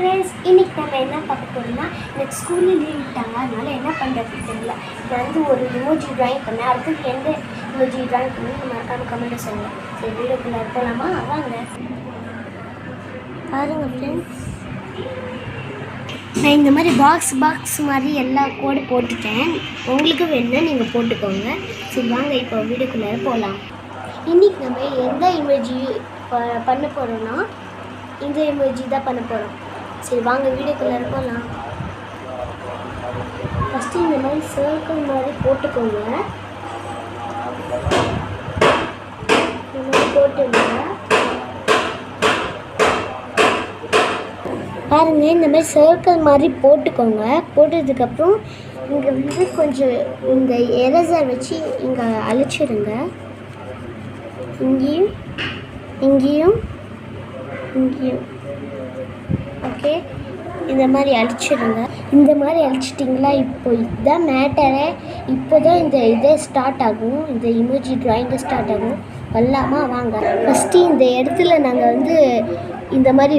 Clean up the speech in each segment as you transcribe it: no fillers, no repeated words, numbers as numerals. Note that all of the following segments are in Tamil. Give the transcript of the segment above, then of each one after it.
ஃப்ரெண்ட்ஸ், இன்றைக்கி நம்ம என்ன பார்க்க போகிறோம்னா, எனக்கு ஸ்கூலில் லீவ் விட்டாங்க. அதனால் என்ன பண்ணுறதுன்னு தெரியல. நான் வந்து ஒரு இமோஜி ட்ராயிங் பண்ணேன். அடுத்தது எந்த இமோஜி ட்ராயிங் பண்ணி மறக்காமல் கமெண்ட்டை சொல்லுங்கள். சரி, வீடியோக்குள்ளே போகலாமா? வாங்க. பாருங்கள் ஃப்ரெண்ட்ஸ், நான் இந்த மாதிரி பாக்ஸ் மாதிரி எல்லா கோடு போட்டுட்டேன். உங்களுக்கு வேணுன்னா நீங்கள் போட்டுக்கோங்க. சரி வாங்க, இப்போ வீடியோக்குள்ளே போகலாம். இன்றைக்கி நம்ம எந்த இமோஜி பண்ண போகிறோன்னா, இந்த இமோஜி தான் பண்ண போகிறோம். சரி வாங்க, வீடியோக்குள்ளே போகலாம். ஃபஸ்ட்டு இந்த மாதிரி சர்க்கிள் மாதிரி போட்டுக்கோங்க. இந்த மாதிரி போட்டுங்க. பாருங்கள், இந்த மாதிரி சர்க்கிள் மாதிரி போட்டுக்கோங்க. போட்டதுக்கப்புறம் இங்கே வந்து கொஞ்சம் இந்த எரேசர் வச்சு இங்கே அழிச்சிடுங்க. இங்கேயும் இங்கேயும் இங்கேயும். ஓகே, இந்த மாதிரி அழிச்சிடுங்க. இந்த மாதிரி அழிச்சிட்டிங்களா? இப்போ இதுதான் மேட்டரே. இப்போ தான் இந்த இதே ஸ்டார்ட் ஆகும். இந்த இமோஜி ட்ராயிங்கு ஸ்டார்ட் ஆகும். வரலாமா? வாங்க. ஃபஸ்ட்டு இந்த இடத்துல நாங்கள் வந்து இந்த மாதிரி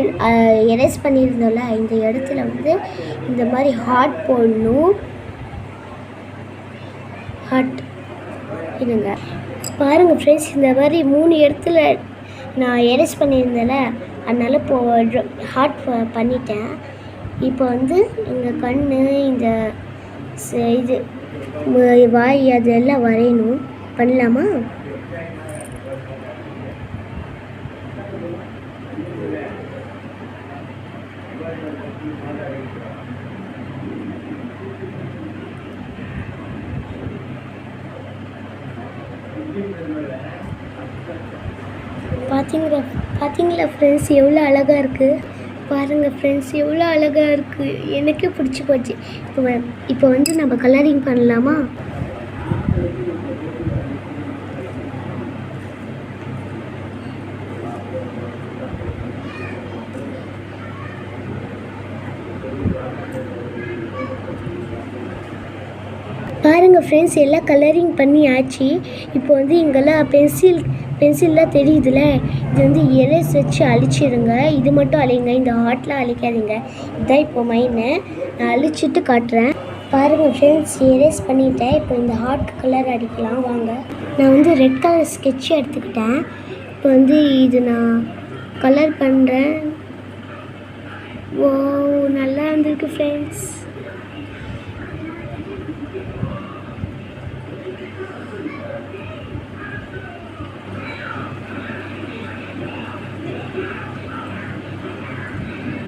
எரேஸ் பண்ணியிருந்தோம்ல, இந்த இடத்துல வந்து இந்த மாதிரி ஹார்ட் போடணும். ஹார்ட் இதுங்க. பாருங்கள் ஃப்ரெண்ட்ஸ், இந்த மாதிரி 3 இடத்துல நான் எரேஸ் பண்ணியிருந்தேன்ல, அதனால் இப்போது ஹார்ட் பண்ணிட்டேன். இப்போ வந்து எங்கள் கண், இந்த இது வாய், அதெல்லாம் வரையணும். பண்ணலாமா? பார்த்தீங்களா ஃப்ரெண்ட்ஸ், எவ்வளோ அழகாக இருக்குது. பாருங்கள் ஃப்ரெண்ட்ஸ், எவ்வளோ அழகாக இருக்குது. எனக்கே பிடிச்சி போச்சு. இப்போ வந்து நம்ம கலரிங் பண்ணலாமா? பாருங்கள் ஃப்ரெண்ட்ஸ், எல்லாம் கலரிங் பண்ணி ஆச்சு. இப்போ வந்து இங்கெல்லாம் பென்சில்லாம் தெரியுதுல்ல, இது வந்து எரேஸ் வச்சு அழிச்சிடுங்க. இது மட்டும் அழிங்க, இந்த ஹார்ட்லாம் அழிக்காதீங்க. இதுதான் இப்போ மைனு. நான் அழிச்சிட்டு காட்டுறேன். பாருங்கள் ஃப்ரெண்ட்ஸ், எரேஸ் பண்ணிட்டேன். இப்போ இந்த ஹார்ட் கலர் அடிக்கலாம் வாங்க. நான் வந்து ரெட் கலர் ஸ்கெட்ச் எடுத்துக்கிட்டேன். இப்போ வந்து இது நான் கலர் பண்ணுறேன். ஓ, நல்லா இருந்திருக்கு ஃப்ரெண்ட்ஸ்.